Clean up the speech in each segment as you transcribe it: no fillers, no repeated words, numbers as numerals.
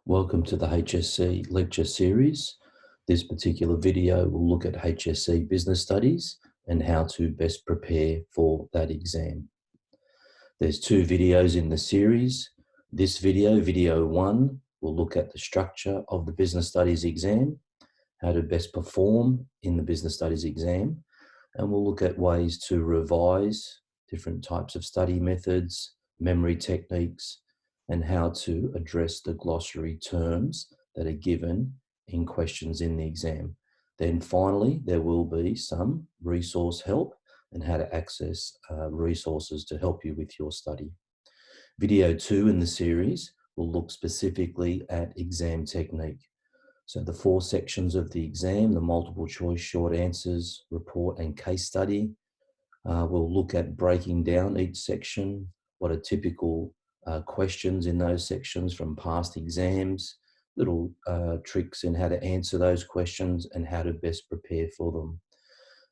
Welcome to the HSC lecture series. This particular video will look at HSC business studies and how to best prepare for that exam. There's two videos in the series. This video, video 1, will look at the structure of the business studies exam, how to best perform in the business studies exam, and we'll look at ways to revise different types of study methods, memory techniques, and how to address the glossary terms that are given in questions in the exam. Then finally, there will be some resource help and how to access resources to help you with your study. Video 2 in the series will look specifically at exam technique. So the 4 sections of the exam, the multiple choice short answers, report and case study. We'll look at breaking down each section, what are typical questions in those sections from past exams, little tricks in how to answer those questions and how to best prepare for them.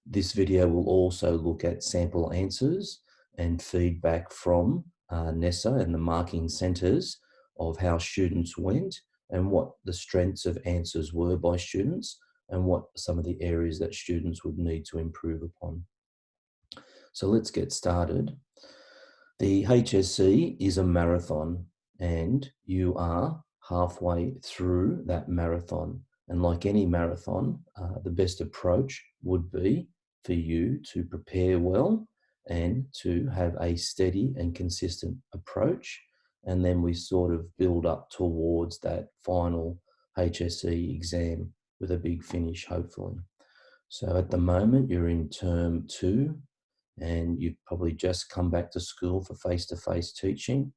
This video will also look at sample answers and feedback from NESA and the marking centres of how students went and what the strengths of answers were by students and what some of the areas that students would need to improve upon. So let's get started. The HSC is a marathon and you are halfway through that marathon. And like any marathon, the best approach would be for you to prepare well and to have a steady and consistent approach. And then we sort of build up towards that final HSC exam with a big finish, hopefully. So at the moment, you're in term 2 and you've probably just come back to school for face-to-face teaching.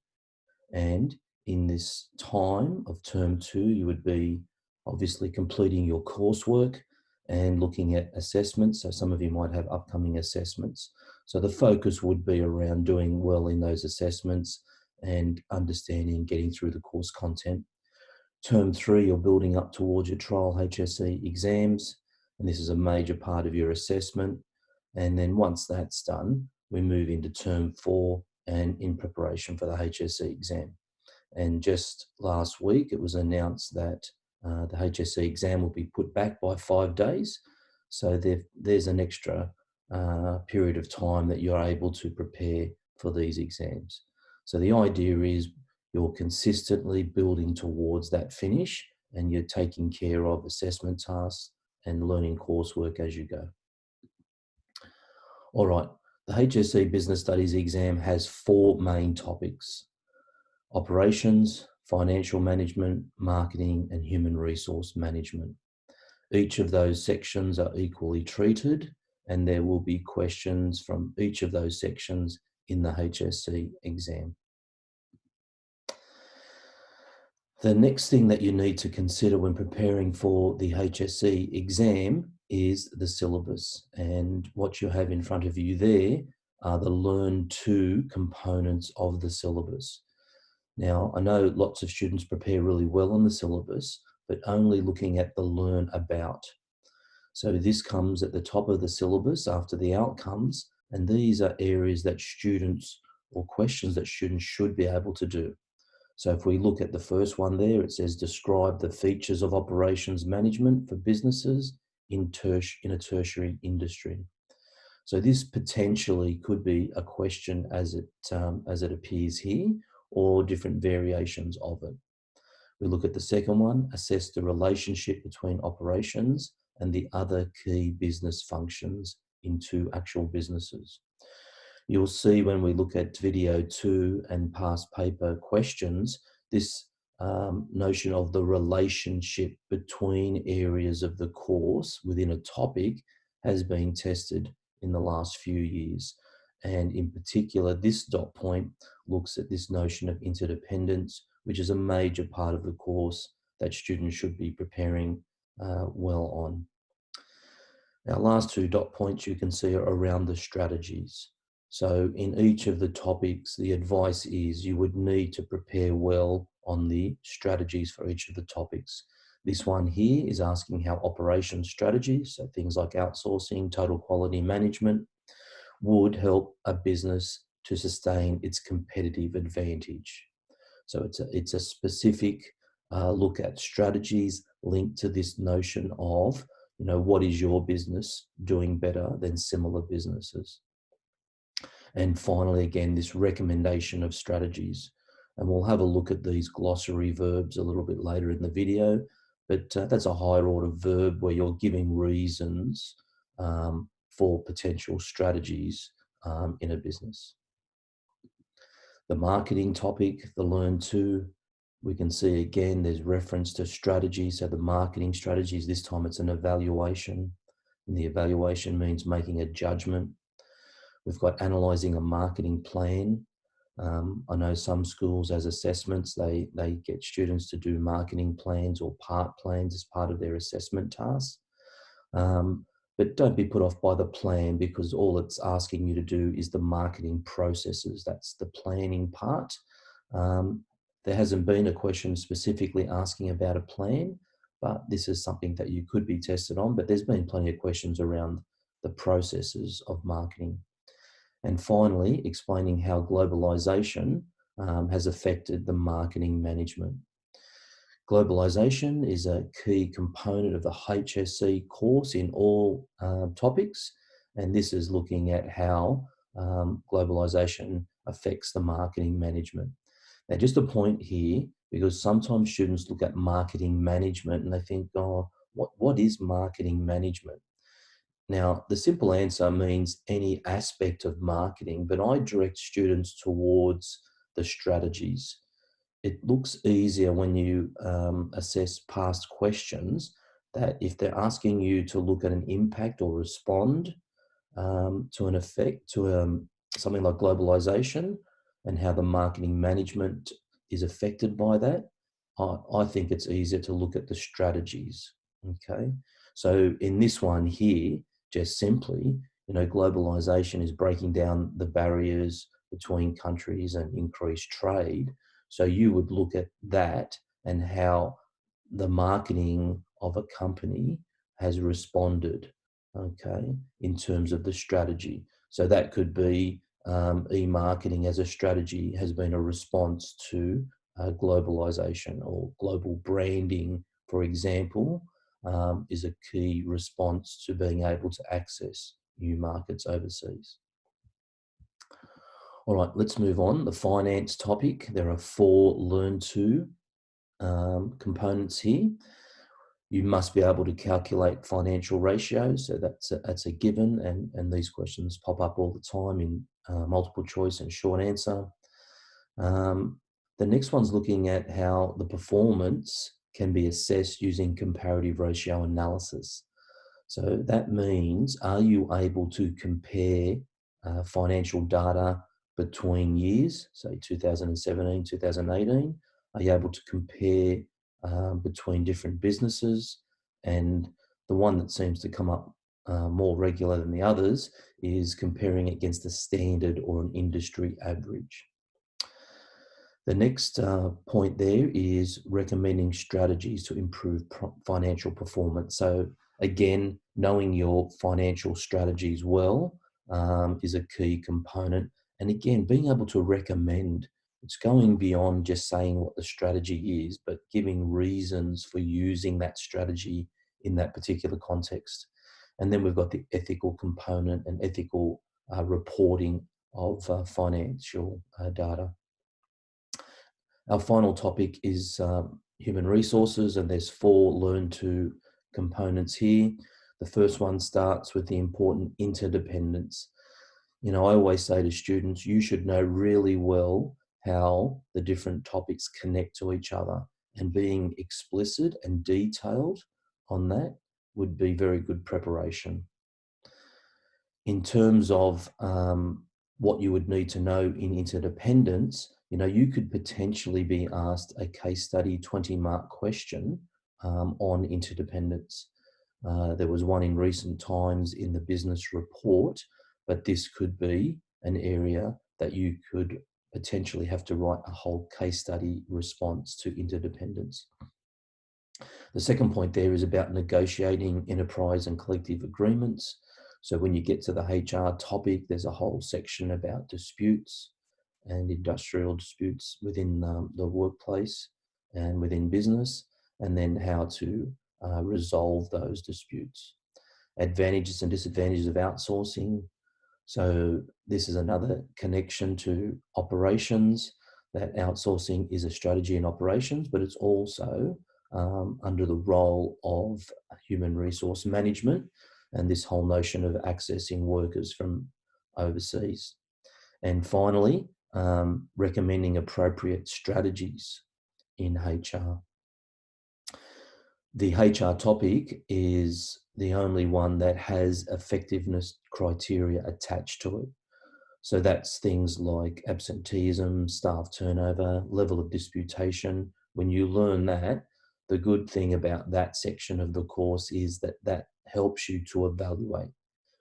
And in this time of term 2, you would be obviously completing your coursework and looking at assessments. So some of you might have upcoming assessments. So the focus would be around doing well in those assessments and understanding, getting through the course content. Term 3, you're building up towards your trial HSC exams, and this is a major part of your assessment. And then once that's done, we move into term 4 and in preparation for the HSC exam. And just last week, it was announced that the HSC exam will be put back by 5 days. So there's an extra period of time that you're able to prepare for these exams. So the idea is you're consistently building towards that finish and you're taking care of assessment tasks and learning coursework as you go. All right, the HSC Business Studies exam has 4 main topics: operations, financial management, marketing, and human resource management. Each of those sections are equally treated, and there will be questions from each of those sections in the HSC exam. The next thing that you need to consider when preparing for the HSC exam is the syllabus, and what you have in front of you there are the Learn To components of the syllabus. Now, I know lots of students prepare really well on the syllabus, but only looking at the Learn About. So this comes at the top of the syllabus after the outcomes, and these are areas that students or questions that students should be able to do. So if we look at the first one there, it says describe the features of operations management for businesses in a tertiary industry. So this potentially could be a question as it appears here, or different variations of it. We look at the second one, assess the relationship between operations and the other key business functions into actual businesses. You'll see when we look at video 2 and past paper questions, this notion of the relationship between areas of the course within a topic has been tested in the last few years. And in particular, this dot point looks at this notion of interdependence, which is a major part of the course that students should be preparing well on. Our last 2 dot points you can see are around the strategies. So in each of the topics, the advice is you would need to prepare well on the strategies for each of the topics. This one here is asking how operations strategies, so things like outsourcing, total quality management, would help a business to sustain its competitive advantage. So it's a specific look at strategies linked to this notion of, what is your business doing better than similar businesses? And finally, again, this recommendation of strategies. And we'll have a look at these glossary verbs a little bit later in the video, but that's a higher order verb where you're giving reasons for potential strategies in a business. The marketing topic, the learn to, we can see again, there's reference to strategy. So the marketing strategies, this time it's an evaluation. And the evaluation means making a judgment. We've got analysing a marketing plan. I know some schools as assessments, they get students to do marketing plans or part plans as part of their assessment tasks. But don't be put off by the plan, because all it's asking you to do is the marketing processes. That's the planning part. There hasn't been a question specifically asking about a plan, but this is something that you could be tested on. But there's been plenty of questions around the processes of marketing. And finally, explaining how globalization has affected the marketing management. Globalization is a key component of the HSC course in all topics, and this is looking at how globalization affects the marketing management. Now, just a point here, because sometimes students look at marketing management and they think, oh, what is marketing management? Now, the simple answer means any aspect of marketing, but I direct students towards the strategies. It looks easier when you assess past questions, that if they're asking you to look at an impact or respond to an effect, to something like globalization and how the marketing management is affected by that, I think it's easier to look at the strategies, okay? So in this one here, just simply, globalization is breaking down the barriers between countries and increased trade. So you would look at that and how the marketing of a company has responded, okay, in terms of the strategy. So that could be e-marketing as a strategy has been a response to globalization, or global branding, for example, is a key response to being able to access new markets overseas. All right, let's move on. The finance topic. There are 4 learn to components here. You must be able to calculate financial ratios, so that's a given, and these questions pop up all the time in multiple choice and short answer. The next one's looking at how the performance can be assessed using comparative ratio analysis. So that means, are you able to compare financial data between years, say 2017, 2018? Are you able to compare between different businesses? And the one that seems to come up more regular than the others is comparing against a standard or an industry average. The next point there is recommending strategies to improve financial performance. So again, knowing your financial strategies well is a key component. And again, being able to recommend, it's going beyond just saying what the strategy is, but giving reasons for using that strategy in that particular context. And then we've got the ethical component and ethical reporting of financial data. Our final topic is human resources, and there's 4 learn to components here. The first one starts with the important interdependence. I always say to students, you should know really well how the different topics connect to each other, and being explicit and detailed on that would be very good preparation. In terms of what you would need to know in interdependence, you could potentially be asked a case study 20-mark question on interdependence. There was one in recent times in the business report, but this could be an area that you could potentially have to write a whole case study response to interdependence. The second point there is about negotiating enterprise and collective agreements. So when you get to the HR topic, there's a whole section about disputes and industrial disputes within the workplace. and within business, and then how to resolve those disputes. Advantages and disadvantages of outsourcing. So this is another connection to operations, that outsourcing is a strategy in operations, but it's also under the role of human resource management and this whole notion of accessing workers from overseas. And finally, recommending appropriate strategies in HR. The HR topic is the only one that has effectiveness criteria attached to it. So that's things like absenteeism, staff turnover, level of disputation. When you learn that, the good thing about that section of the course is that that helps you to evaluate,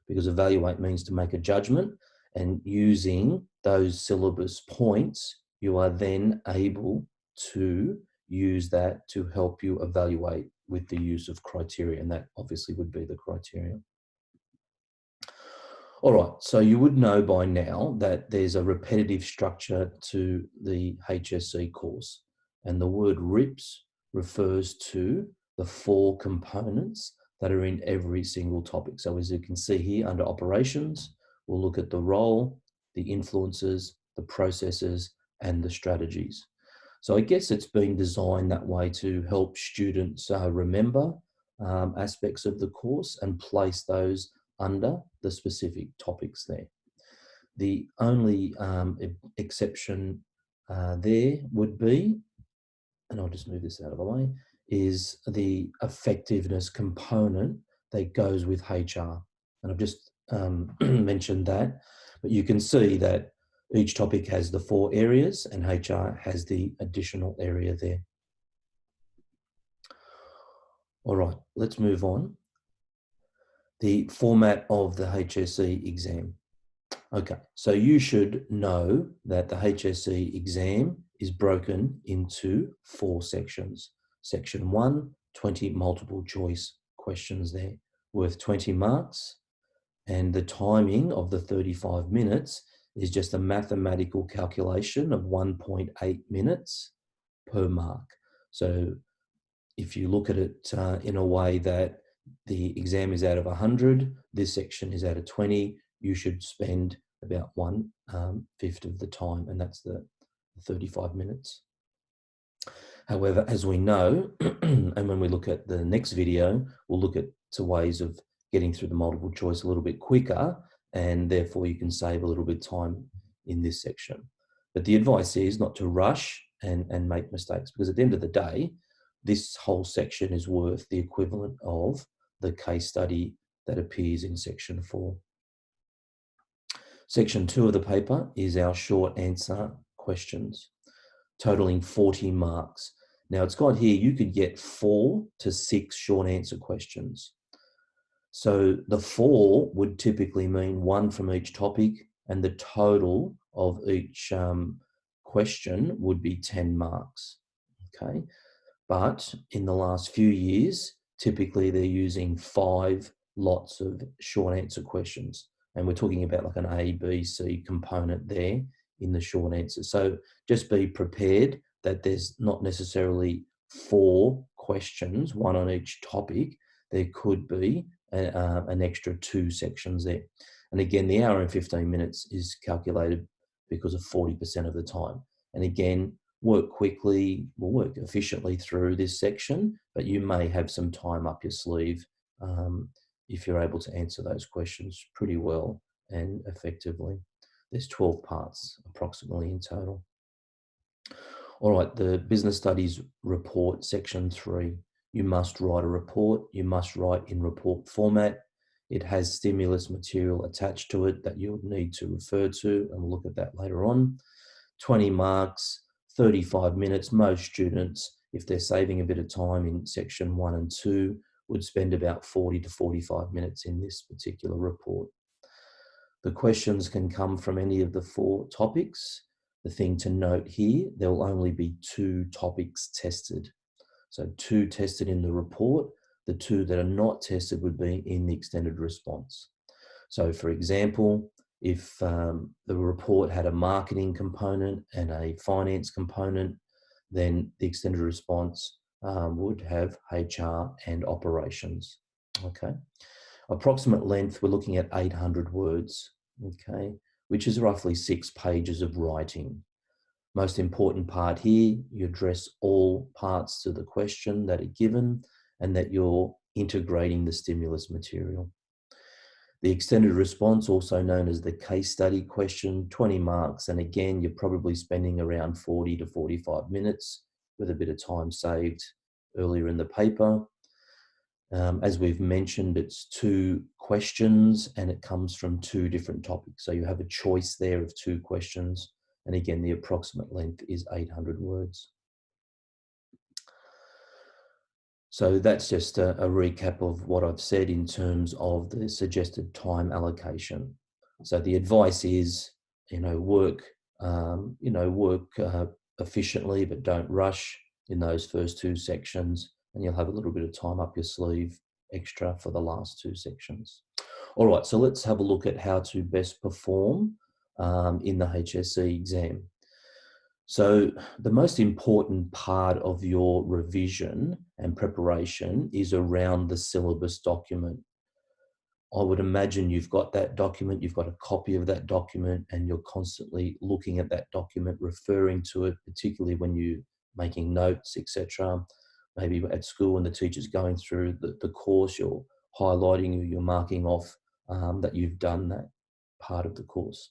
because evaluate means to make a judgment, and using those syllabus points, you are then able to use that to help you evaluate with the use of criteria, and that obviously would be the criteria. All right, so you would know by now that there's a repetitive structure to the HSC course, and the word RIPS refers to the 4 components that are in every single topic. So as you can see here under operations, we'll look at the role, the influences, the processes, and the strategies. So I guess it's been designed that way to help students remember aspects of the course and place those under the specific topics there. The only exception there would be, and I'll just move this out of the way, is the effectiveness component that goes with HR. And I've just mentioned that, but you can see that each topic has the 4 areas and HR has the additional area there. All right, let's move on. The format of the HSC exam. Okay, so you should know that the HSC exam is broken into 4 sections. Section 1, 20 multiple choice questions there, worth 20 marks. And the timing of the 35 minutes is just a mathematical calculation of 1.8 minutes per mark. So if you look at it in a way that the exam is out of 100, this section is out of 20, you should spend about 1/5 of the time, and that's the 35 minutes. However, as we know, and when we look at the next video, we'll look at ways of getting through the multiple choice a little bit quicker, and therefore you can save a little bit of time in this section. But the advice is not to rush and make mistakes, because at the end of the day, this whole section is worth the equivalent of the case study that appears in section 4. Section 2 of the paper is our short answer questions, totaling 40 marks. Now it's got here, you could get 4 to 6 short answer questions. So the 4 would typically mean 1 from each topic, and the total of each question would be 10 marks, okay? But in the last few years, typically they're using 5 lots of short answer questions. And we're talking about like an A, B, C component there in the short answer. So just be prepared that there's not necessarily 4 questions, 1 on each topic. There could be an extra 2 sections there. And again, the hour and 15 minutes is calculated because of 40% of the time. And again, work quickly, work efficiently through this section, but you may have some time up your sleeve if you're able to answer those questions pretty well and effectively. There's 12 parts approximately in total. All right, the business studies report, section 3. You must write a report. You must write in report format. It has stimulus material attached to it that you'll need to refer to, and we'll look at that later on. 20 marks, 35 minutes. Most students, if they're saving a bit of time in section 1 and 2, would spend about 40 to 45 minutes in this particular report. The questions can come from any of the 4 topics. The thing to note here, there will only be 2 topics tested. So 2 tested in the report. The 2 that are not tested would be in the extended response. So for example, if the report had a marketing component and a finance component, then the extended response would have HR and operations. Okay. Approximate length, we're looking at 800 words, okay, which is roughly 6 pages of writing. Most important part here, you address all parts to the question that are given and that you're integrating the stimulus material. The extended response, also known as the case study question, 20 marks. And again, you're probably spending around 40 to 45 minutes with a bit of time saved earlier in the paper. As we've mentioned, it's 2 questions and it comes from 2 different topics. So you have a choice there of 2 questions. And again, the approximate length is 800 words. So that's just a recap of what I've said in terms of the suggested time allocation. So the advice is, work efficiently, but don't rush in those first 2 sections, and you'll have a little bit of time up your sleeve extra for the last 2 sections. All right, so let's have a look at how to best perform in the HSC exam. So the most important part of your revision and preparation is around the syllabus document. I would imagine you've got that document, you've got a copy of that document, and you're constantly looking at that document, referring to it, particularly when you're making notes, etc. Maybe at school when the teacher's going through the course, you're highlighting, you're marking off that you've done that part of the course.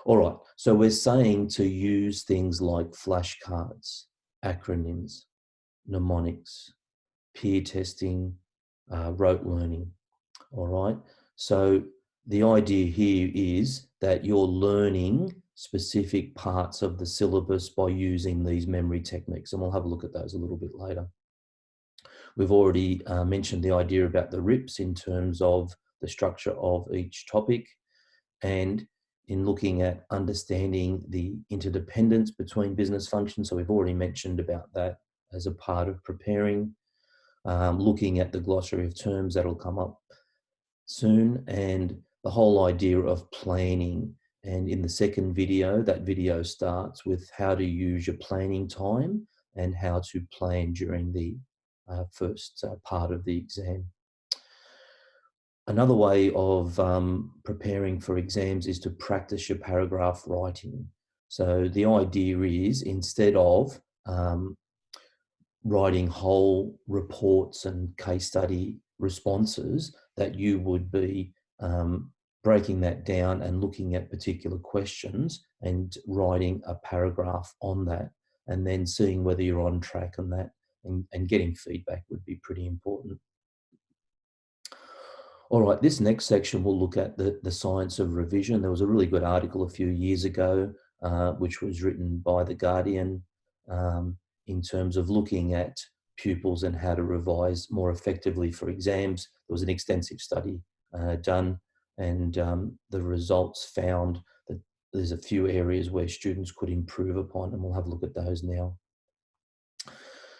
All right, so we're saying to use things like flashcards, acronyms, mnemonics, peer testing, rote learning. All right, so the idea here is that you're learning specific parts of the syllabus by using these memory techniques, and we'll have a look at those a little bit later. We've already mentioned the idea about the RIPs in terms of the structure of each topic, and in looking at understanding the interdependence between business functions. So we've already mentioned about that as a part of preparing, looking at the glossary of terms that'll come up soon, and the whole idea of planning. And in the second video, that video starts with how to use your planning time and how to plan during the first part of the exam. Another way of preparing for exams is to practice your paragraph writing. So the idea is, instead of writing whole reports and case study responses, that you would be breaking that down and looking at particular questions and writing a paragraph on that, and then seeing whether you're on track on that, and getting feedback would be pretty important. All right, this next section will look at the science of revision. There was a really good article a few years ago, which was written by The Guardian, in terms of looking at pupils and how to revise more effectively for exams. There was an extensive study done, and the results found that there's a few areas where students could improve upon, and we'll have a look at those now.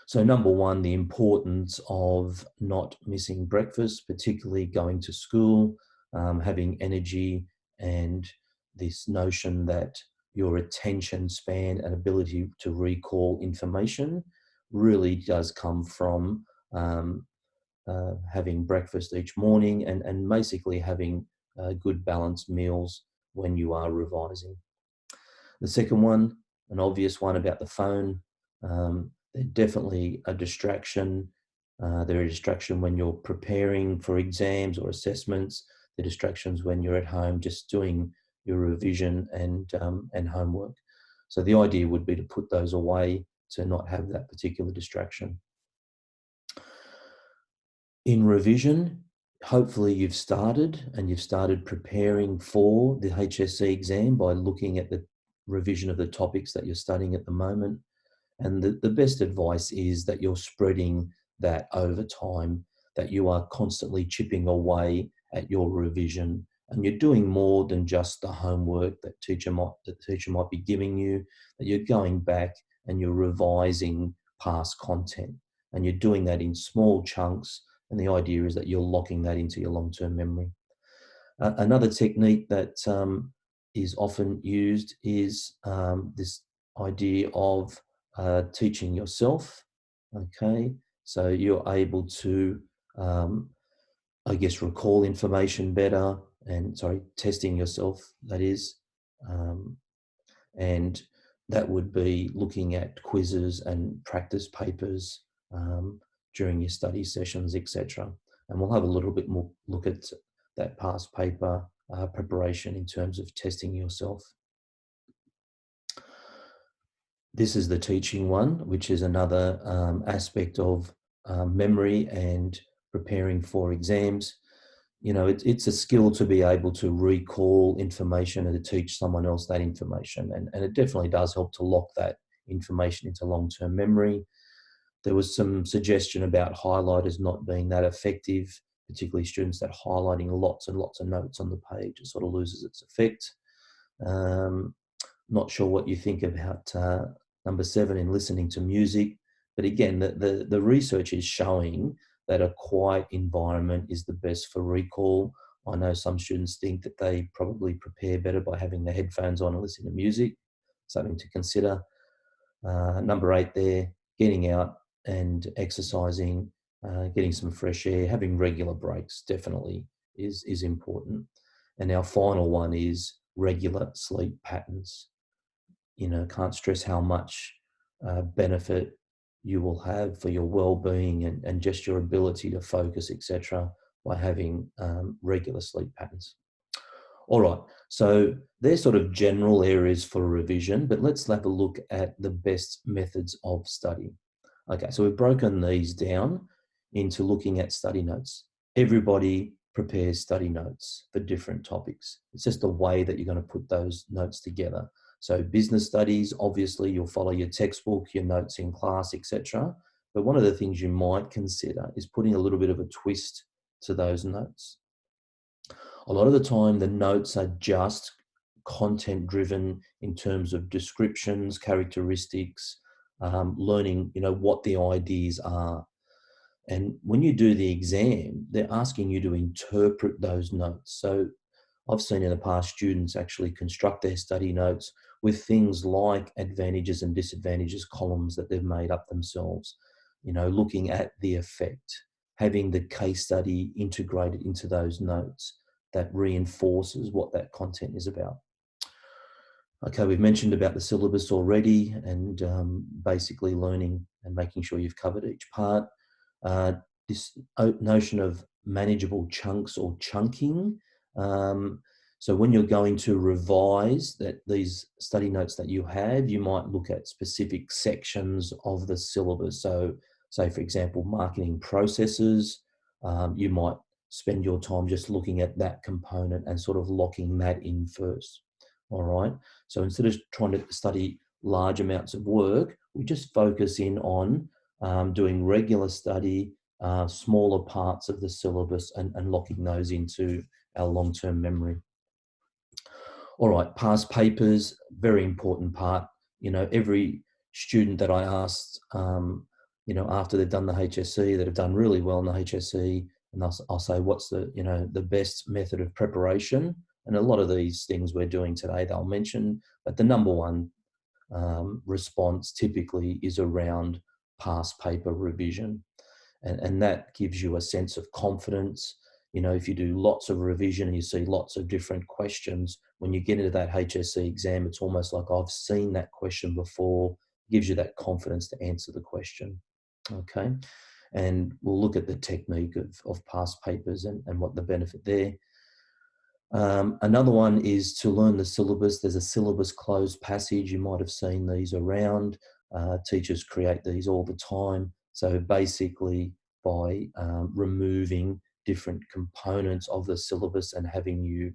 So number one, the importance of not missing breakfast, particularly going to school, having energy, and this notion that your attention span and ability to recall information really does come from having breakfast each morning, and basically having good balanced meals when you are revising. The second one, an obvious one about the phone. They're definitely a distraction. They're a distraction when you're preparing for exams or assessments. They're distractions when you're at home just doing your revision and homework. So the idea would be to put those away, to not have that particular distraction. In revision, hopefully you've started preparing for the HSC exam by looking at the revision of the topics that you're studying at the moment. And the best advice is that you're spreading that over time, that you are constantly chipping away at your revision, and you're doing more than just the homework that the teacher might be giving you, that you're going back and you're revising past content, and you're doing that in small chunks. And the idea is that you're locking that into your long-term memory. Another technique that is often used is this idea of teaching yourself, okay? So you're able to, I guess, recall information better and, sorry, testing yourself, that is. Um, and that would be looking at quizzes and practice papers during your study sessions, etc. And we'll have a little bit more look at that past paper preparation in terms of testing yourself. This is the teaching one, which is another aspect of memory and preparing for exams. You know, it's a skill to be able to recall information and to teach someone else that information. And it definitely does help to lock that information into long-term memory. There was some suggestion about highlighters not being that effective, particularly students that are highlighting lots and lots of notes on the page. It sort of loses its effect. Not sure what you think about number 7 in listening to music. But again, the research is showing that a quiet environment is the best for recall. I know some students think that they probably prepare better by having their headphones on and listening to music, something to consider. Number 8 there, getting out and exercising, getting some fresh air, having regular breaks definitely is important. And our final one is regular sleep patterns. You know, can't stress how much benefit you will have for your well-being and just your ability to focus, etc., by having regular sleep patterns. All right, so they're sort of general areas for revision, but let's have a look at the best methods of study. Okay, so we've broken these down into looking at study notes. Everybody prepares study notes for different topics. It's just the way that you're going to put those notes together. So business studies, obviously you'll follow your textbook, your notes in class, etc. But one of the things you might consider is putting a little bit of a twist to those notes. A lot of the time, the notes are just content driven in terms of descriptions, characteristics, learning, you know, what the ideas are. And when you do the exam, they're asking you to interpret those notes. So I've seen in the past students actually construct their study notes with things like advantages and disadvantages columns that they've made up themselves, you know, looking at the effect, having the case study integrated into those notes that reinforces what that content is about. Okay, we've mentioned about the syllabus already and basically learning and making sure you've covered each part. This notion of manageable chunks or chunking. So when you're going to revise these study notes that you have, you might look at specific sections of the syllabus. So say, for example, marketing processes, you might spend your time just looking at that component and sort of locking that in first. All right. So instead of trying to study large amounts of work, we just focus in on doing regular study, smaller parts of the syllabus and locking those into our long-term memory. All right, past papers, very important part. You know, every student that I asked, you know, after they've done the HSC, that have done really well in the HSC, and I'll say, what's the, you know, the best method of preparation? And a lot of these things we're doing today, they'll mention, but the number one response typically is around past paper revision. And that gives you a sense of confidence. You know, if you do lots of revision and you see lots of different questions, when you get into that HSC exam, it's almost like I've seen that question before, gives you that confidence to answer the question. Okay. And we'll look at the technique of past papers and what the benefit there. Another one is to learn the syllabus. There's a syllabus closed passage. You might have seen these around. Teachers create these all the time. So basically by removing different components of the syllabus and having you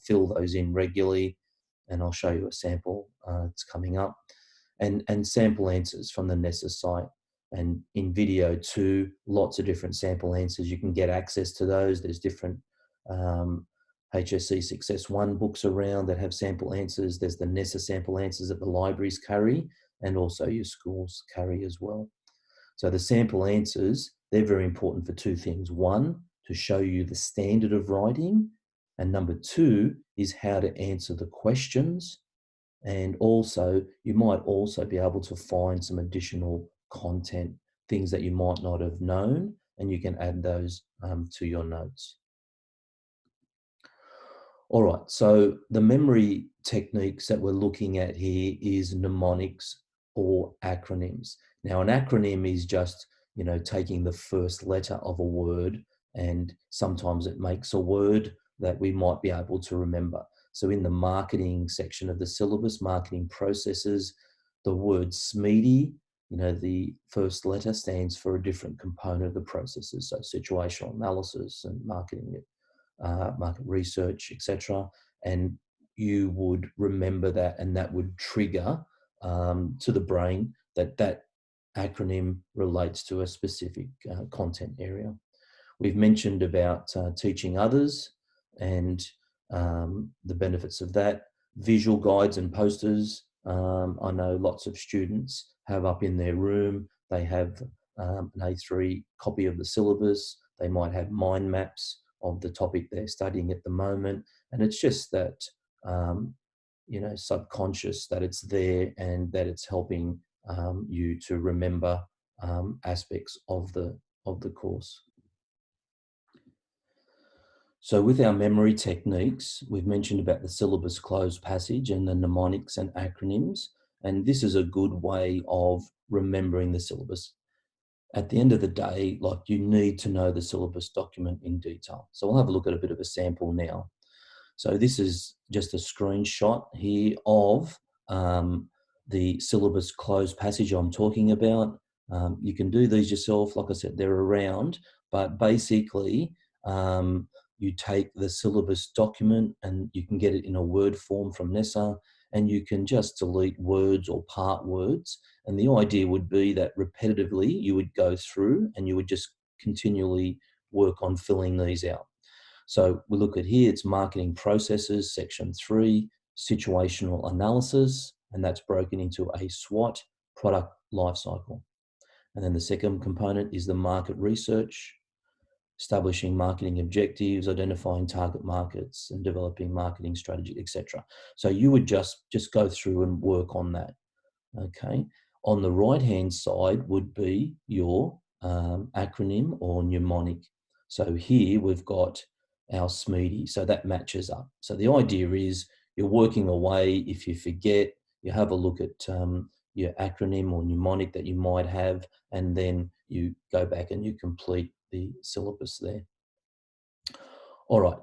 fill those in regularly, and I'll show you a sample that's coming up, and sample answers from the NESA site. And in video too, lots of different sample answers. You can get access to those. There's different HSC Success 1 books around that have sample answers. There's the NESA sample answers that the libraries carry and also your schools carry as well. So the sample answers, they're very important for two things. One, to show you the standard of writing. And number two is how to answer the questions. And also, you might also be able to find some additional content, things that you might not have known, and you can add those to your notes. All right, so the memory techniques that we're looking at here is mnemonics or acronyms. Now, an acronym is just, taking the first letter of a word, and sometimes it makes a word that we might be able to remember. So in the marketing section of the syllabus, marketing processes, the word SMEDI, the first letter stands for a different component of the processes, so situational analysis and marketing market research, etc. And you would remember that, and that would trigger to the brain that that acronym relates to a specific content area. We've mentioned about teaching others and the benefits of that. Visual guides and posters. I know lots of students have up in their room, they have an A3 copy of the syllabus. They might have mind maps of the topic they're studying at the moment. And it's just that, subconscious, that it's there and that it's helping you to remember aspects of the course. So with our memory techniques, we've mentioned about the syllabus closed passage and the mnemonics and acronyms, and this is a good way of remembering the syllabus. At the end of the day, you need to know the syllabus document in detail. So we'll have a look at a bit of a sample now. So this is just a screenshot here of the syllabus closed passage I'm talking about. You can do these yourself. Like I said, they're around, but basically you take the syllabus document and you can get it in a Word form from NESA, and you can just delete words or part words. And the idea would be that repetitively you would go through and you would just continually work on filling these out. So we look at here, it's marketing processes, section 3, situational analysis, and that's broken into a SWOT, product lifecycle. And then the second component is the market research, establishing marketing objectives, identifying target markets, and developing marketing strategy, etc. So you would just go through and work on that. Okay. On the right-hand side would be your acronym or mnemonic. So here we've got our SMEDI, so that matches up. So the idea is you're working away. If you forget, you have a look at your acronym or mnemonic that you might have, and then you go back and you complete the syllabus there. All right.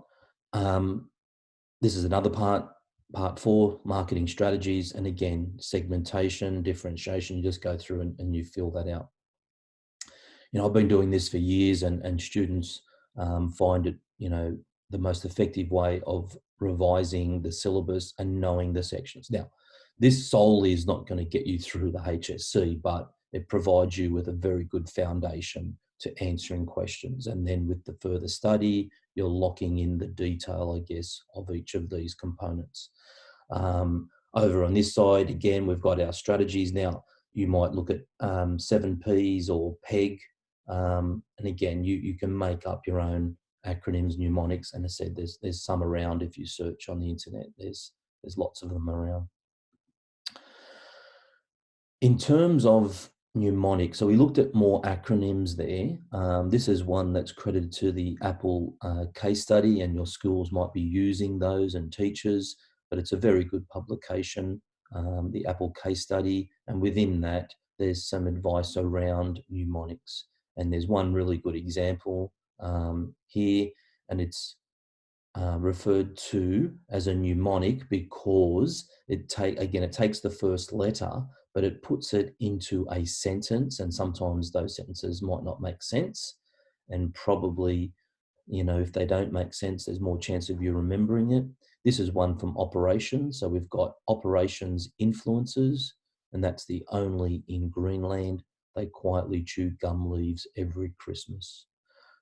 This is another part 4, marketing strategies. And again, segmentation, differentiation, you just go through and you fill that out. I've been doing this for years, and students find it, the most effective way of revising the syllabus and knowing the sections. Now, this solely is not going to get you through the HSC, but it provides you with a very good foundation to answering questions. And then with the further study, you're locking in the detail, I guess, of each of these components. Over on this side, again, we've got our strategies. Now, you might look at 7 Ps or PEG. And again, you can make up your own acronyms, mnemonics. And as I said, there's some around. If you search on the internet, there's lots of them around. In terms of mnemonics, so we looked at more acronyms there. This is one that's credited to the Apple case study, and your schools might be using those, and teachers, but it's a very good publication, the Apple case study. And within that, there's some advice around mnemonics. And there's one really good example here, and it's referred to as a mnemonic because it takes the first letter, but it puts it into a sentence, and sometimes those sentences might not make sense. And probably, if they don't make sense, there's more chance of you remembering it. This is one from operations. So we've got operations influencers, and that's the only in Greenland. They quietly chew gum leaves every Christmas.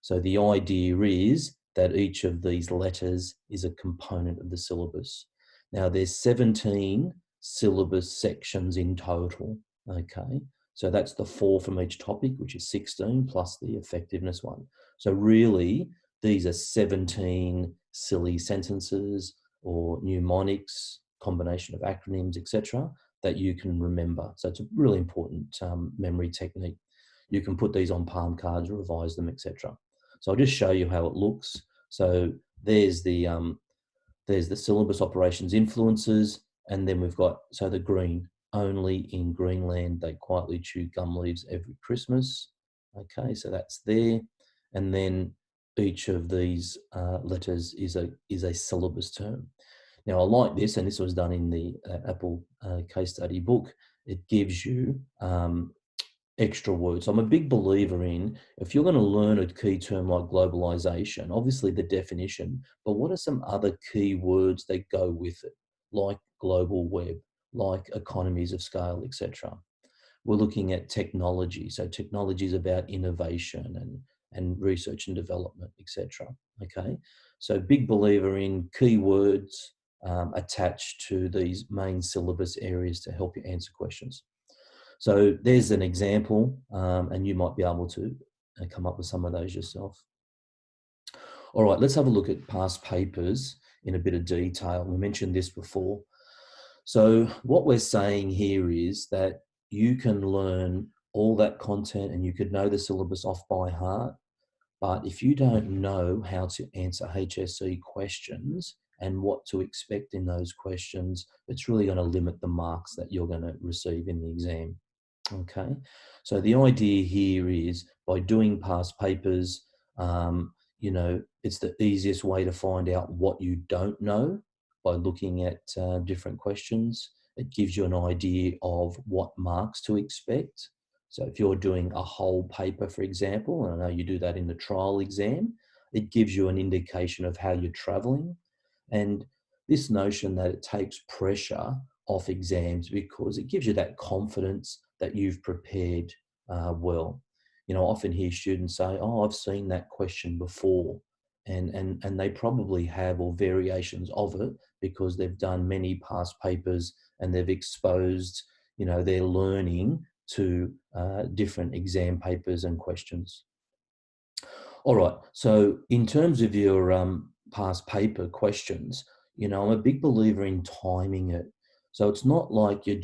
So the idea is that each of these letters is a component of the syllabus. Now there's 17 syllabus sections in total, okay? So that's the 4 from each topic, which is 16, plus the effectiveness one. So really, these are 17 silly sentences or mnemonics, combination of acronyms, etc., that you can remember. So it's a really important memory technique. You can put these on palm cards, revise them, etc. So I'll just show you how it looks. So there's the syllabus operations influences, and then we've got, so the green, only in Greenland they quietly chew gum leaves every Christmas. Okay, so that's there. And then each of these letters is a syllabus term. Now I like this, and this was done in the Apple case study book. It gives you extra words. I'm a big believer in, if you're going to learn a key term like globalization, obviously the definition, but what are some other key words that go with it, like global web, like economies of scale, etc. We're looking at technology. So technology is about innovation and research and development, etc. Okay, so big believer in keywords attached to these main syllabus areas to help you answer questions. So there's an example, and you might be able to come up with some of those yourself. All right, let's have a look at past papers in a bit of detail. We mentioned this before. So what we're saying here is that you can learn all that content and you could know the syllabus off by heart, but if you don't know how to answer HSC questions and what to expect in those questions, it's really going to limit the marks that you're going to receive in the exam. Okay, so the idea here is by doing past papers, you know, it's the easiest way to find out what you don't know by looking at different questions. It gives you an idea of what marks to expect. So if you're doing a whole paper, for example, and I know you do that in the trial exam, it gives you an indication of how you're traveling. And this notion that it takes pressure off exams because it gives you that confidence that you've prepared well. You know, I often hear students say, oh, I've seen that question before. And they probably have, or variations of it, because they've done many past papers and they've exposed, you know, their learning to different exam papers and questions. All right, so in terms of your past paper questions, you know, I'm a big believer in timing it. So it's not like you're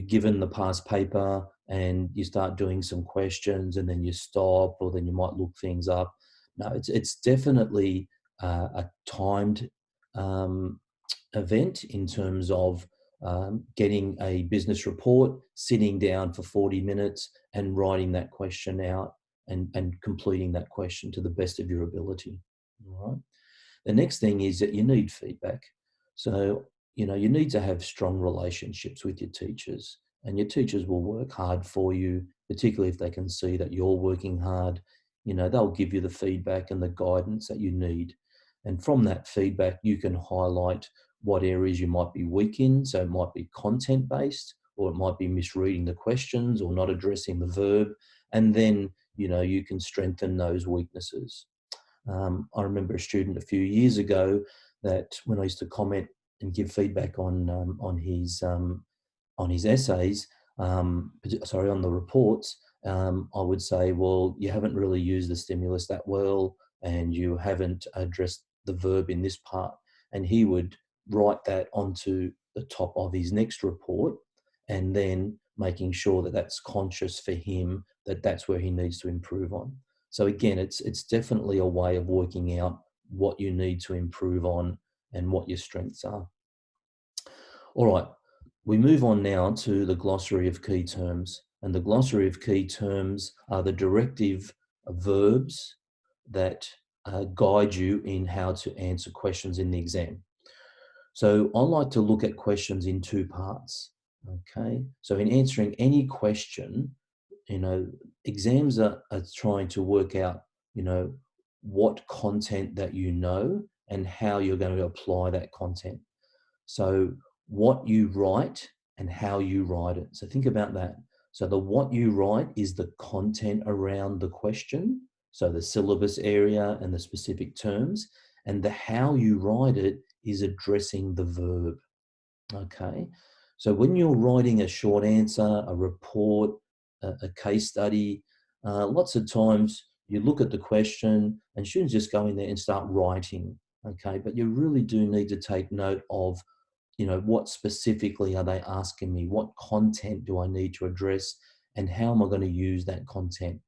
given the past paper and you start doing some questions and then you stop, or then you might look things up. No, it's definitely a timed event in terms of getting a business report, sitting down for 40 minutes and writing that question out and completing that question to the best of your ability. All right. The next thing is that you need feedback. So, you know, you need to have strong relationships with your teachers, and your teachers will work hard for you, particularly if they can see that you're working hard. You know, they'll give you the feedback and the guidance that you need. And from that feedback, you can highlight what areas you might be weak in. So it might be content based, or it might be misreading the questions or not addressing the verb. And then, you know, you can strengthen those weaknesses. I remember a student a few years ago that when I used to comment and give feedback on his essays, on the reports, I would say, well, you haven't really used the stimulus that well, and you haven't addressed the verb in this part. And he would write that onto the top of his next report, and then making sure that that's conscious for him, that that's where he needs to improve on. So again, it's definitely a way of working out what you need to improve on and what your strengths are. All right, we move on now to the glossary of key terms. And the glossary of key terms are the directive verbs that guide you in how to answer questions in the exam. So I like to look at questions in two parts. Okay, so in answering any question, you know, exams are trying to work out, you know, what content that you know and how you're going to apply that content. So what you write and how you write it. So think about that. So the what you write is the content around the question, so the syllabus area and the specific terms, and the how you write it is addressing the verb. Okay, so when you're writing a short answer, a report, a case study, lots of times you look at the question and students just go in there and start writing. Okay, but you really do need to take note of, what specifically are they asking me? What content do I need to address? And how am I going to use that content?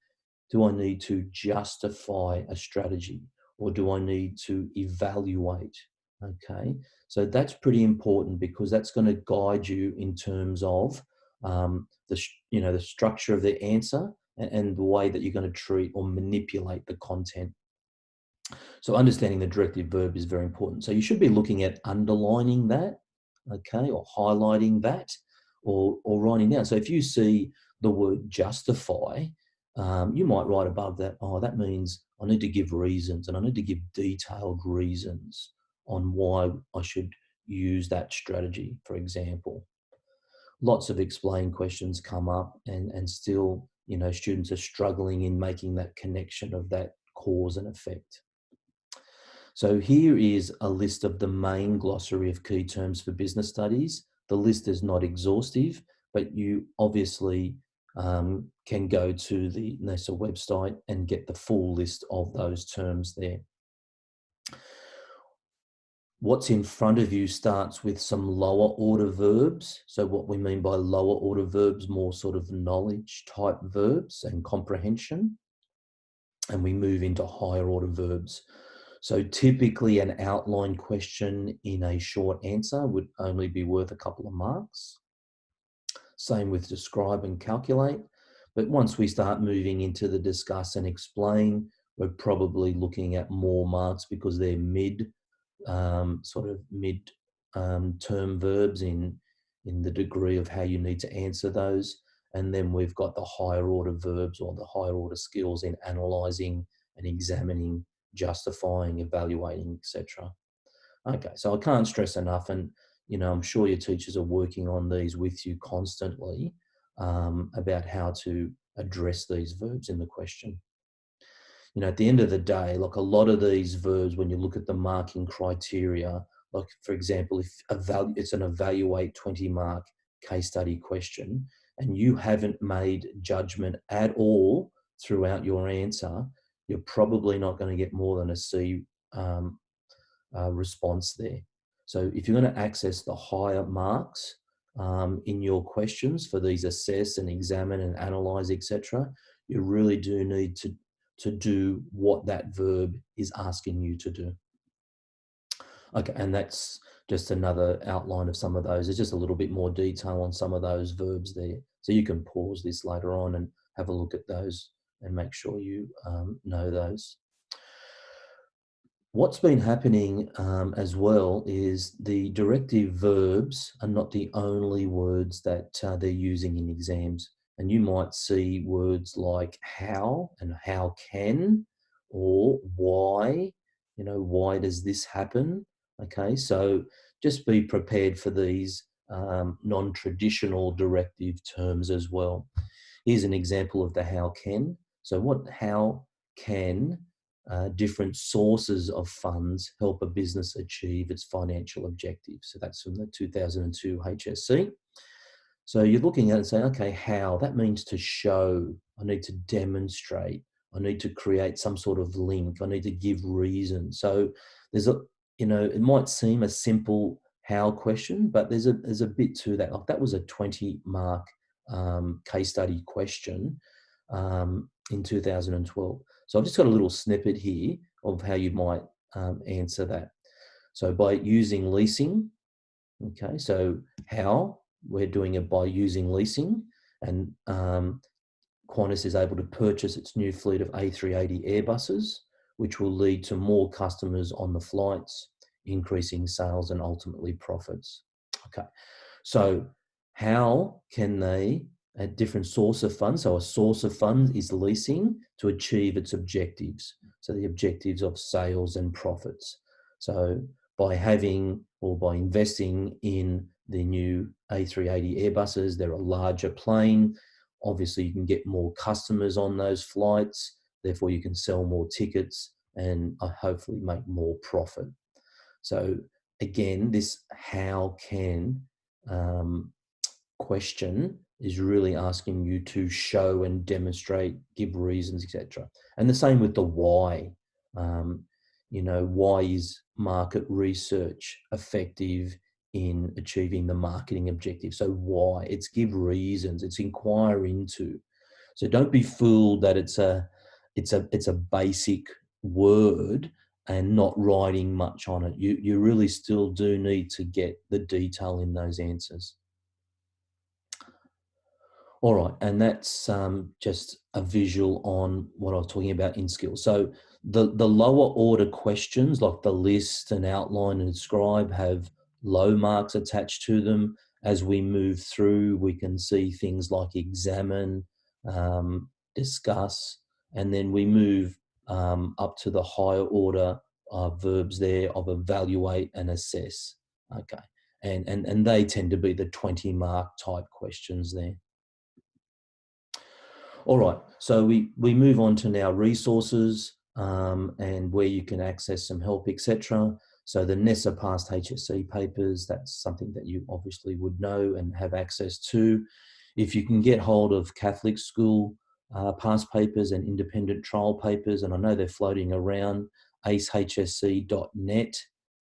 Do I need to justify a strategy, or do I need to evaluate? Okay, so that's pretty important, because that's going to guide you in terms of the structure of the answer, and the way that you're going to treat or manipulate the content. So understanding the directive verb is very important. So you should be looking at underlining that, okay, or highlighting that, or writing down. So if you see the word justify, you might write above that, oh, that means I need to give reasons, and I need to give detailed reasons on why I should use that strategy, for example. Lots of explain questions come up, and still, students are struggling in making that connection of that cause and effect. So here is a list of the main glossary of key terms for business studies. The list is not exhaustive, but you obviously can go to the NESA website and get the full list of those terms there. What's in front of you starts with some lower order verbs. So what we mean by lower order verbs, more sort of knowledge type verbs and comprehension. And we move into higher order verbs. So typically an outline question in a short answer would only be worth a couple of marks. Same with describe and calculate. But once we start moving into the discuss and explain, we're probably looking at more marks, because they're mid-term verbs in the degree of how you need to answer those. And then we've got the higher order verbs, or the higher order skills in analysing and examining, justifying, evaluating, etc. Okay, so I can't stress enough, and I'm sure your teachers are working on these with you constantly, about how to address these verbs in the question. At the end of the day, like a lot of these verbs, when you look at the marking criteria, like for example, if it's an evaluate 20-mark case study question, and you haven't made judgment at all throughout your answer, you're probably not going to get more than a C response there. So if you're going to access the higher marks in your questions for these assess and examine and analyze, etc., you really do need to do what that verb is asking you to do. Okay, and that's just another outline of some of those. There's just a little bit more detail on some of those verbs there. So you can pause this later on and have a look at those and make sure you know those. What's been happening as well is the directive verbs are not the only words that they're using in exams. And you might see words like how and how can, or why, why does this happen? Okay, so just be prepared for these non-traditional directive terms as well. Here's an example of the how can. So how can different sources of funds help a business achieve its financial objectives? So that's from the 2002 HSC. So you're looking at it and saying, okay, how? That means to show. I need to demonstrate. I need to create some sort of link. I need to give reason. So there's it might seem a simple how question, but there's a bit to that. Like that was a 20-mark case study question in 2012. So I've just got a little snippet here of how you might answer that. So by using leasing, okay, so how? We're doing it by using leasing, and Qantas is able to purchase its new fleet of A380 Airbuses, which will lead to more customers on the flights, increasing sales and ultimately profits. Okay, so how can they, a different source of funds, so a source of funds is leasing to achieve its objectives, so the objectives of sales and profits. So by having or by investing in the new A380 Airbuses, they're a larger plane. Obviously, you can get more customers on those flights, therefore you can sell more tickets and hopefully make more profit. So again, this how can question is really asking you to show and demonstrate, give reasons, etc. And the same with the why. Why is market research effective in achieving the marketing objective. So why? It's give reasons, it's inquire into. So don't be fooled that it's a basic word and not writing much on it. You really still do need to get the detail in those answers. All right, and that's just a visual on what I was talking about in skills. So the lower order questions like the list and outline and describe have low marks attached to them. As we move through, we can see things like examine, discuss, and then we move up to the higher order verbs there of evaluate and assess. Okay, and they tend to be the 20 mark type questions there. All right, so we move on to now resources and where you can access some help, etc. So the NESA past HSC papers, that's something that you obviously would know and have access to. If you can get hold of Catholic school past papers and independent trial papers, and I know they're floating around, acehsc.net.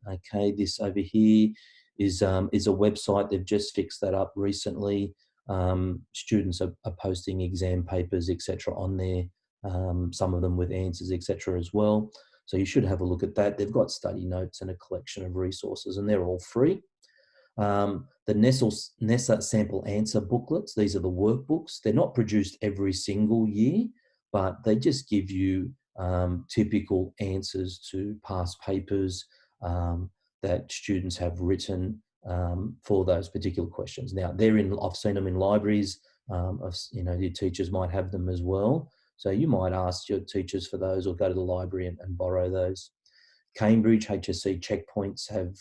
Okay, this over here is a website. They've just fixed that up recently. Students are posting exam papers, etc., on there, some of them with answers, etc., as well. So you should have a look at that. They've got study notes and a collection of resources, and they're all free. The NESA sample answer booklets, these are the workbooks. They're not produced every single year, but they just give you typical answers to past papers that students have written for those particular questions. Now, I've seen them in libraries. Your teachers might have them as well. So you might ask your teachers for those or go to the library and borrow those. Cambridge HSC checkpoints have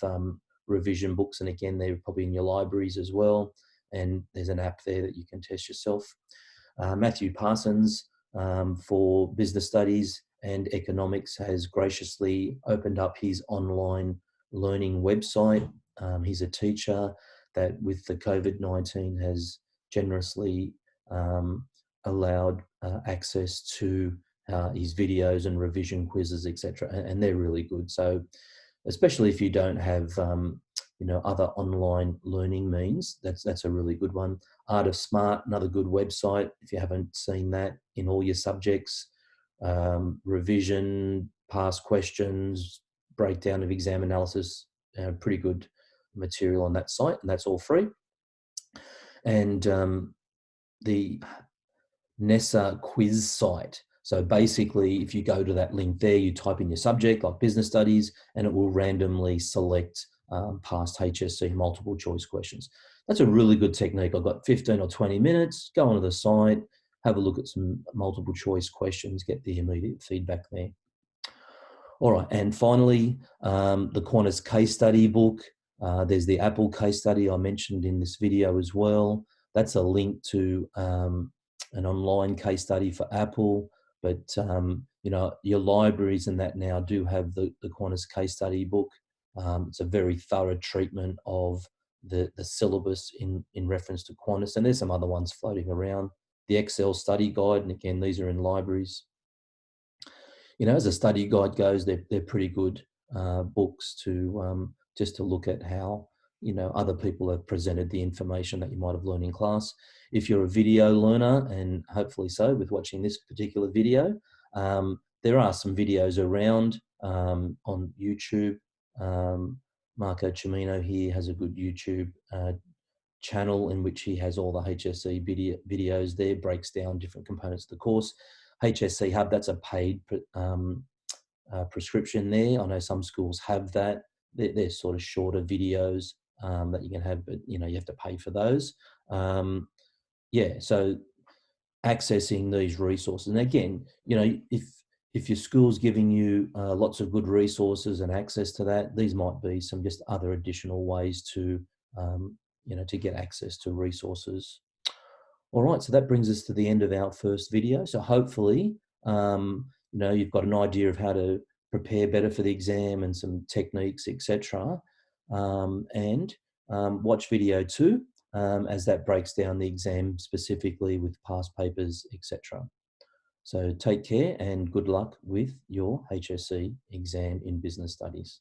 revision books, and again, they're probably in your libraries as well. And there's an app there that you can test yourself. Matthew Parsons for business studies and economics has graciously opened up his online learning website. He's a teacher that with the COVID-19 has generously allowed access to his videos and revision quizzes, etc. And they're really good. So especially if you don't have other online learning means, that's a really good one. Art of Smart, another good website if you haven't seen that, in all your subjects, revision, past questions, breakdown of exam analysis, pretty good material on that site, and that's all free. And the NESA quiz site. So basically, if you go to that link there, you type in your subject like business studies, and it will randomly select past HSC multiple choice questions. That's a really good technique. I've got 15 or 20 minutes, go onto the site, have a look at some multiple choice questions, get the immediate feedback there. All right, and finally, the Qantas case study book. There's the Apple case study I mentioned in this video as well. That's a link to an online case study for Apple, but your libraries and that now do have the Qantas case study book. It's a very thorough treatment of the syllabus in reference to Qantas, and there's some other ones floating around. The Excel study guide, and again, these are in libraries. As a study guide goes, they're pretty good books to just to look at how other people have presented the information that you might have learned in class. If you're a video learner, and hopefully so with watching this particular video, there are some videos around on YouTube. Marco Cimino here has a good YouTube channel in which he has all the HSC videos there, breaks down different components of the course. HSC Hub, that's a paid prescription there. I know some schools have that. They're sort of shorter videos that you can have, but you have to pay for those. So accessing these resources, and again, if your school's giving you lots of good resources and access to that, these might be some just other additional ways to to get access to resources. All right, so that brings us to the end of our first video. So hopefully, you've got an idea of how to prepare better for the exam and some techniques, etc. Watch video 2 as that breaks down the exam specifically with past papers, etc. So take care and good luck with your HSC exam in business studies.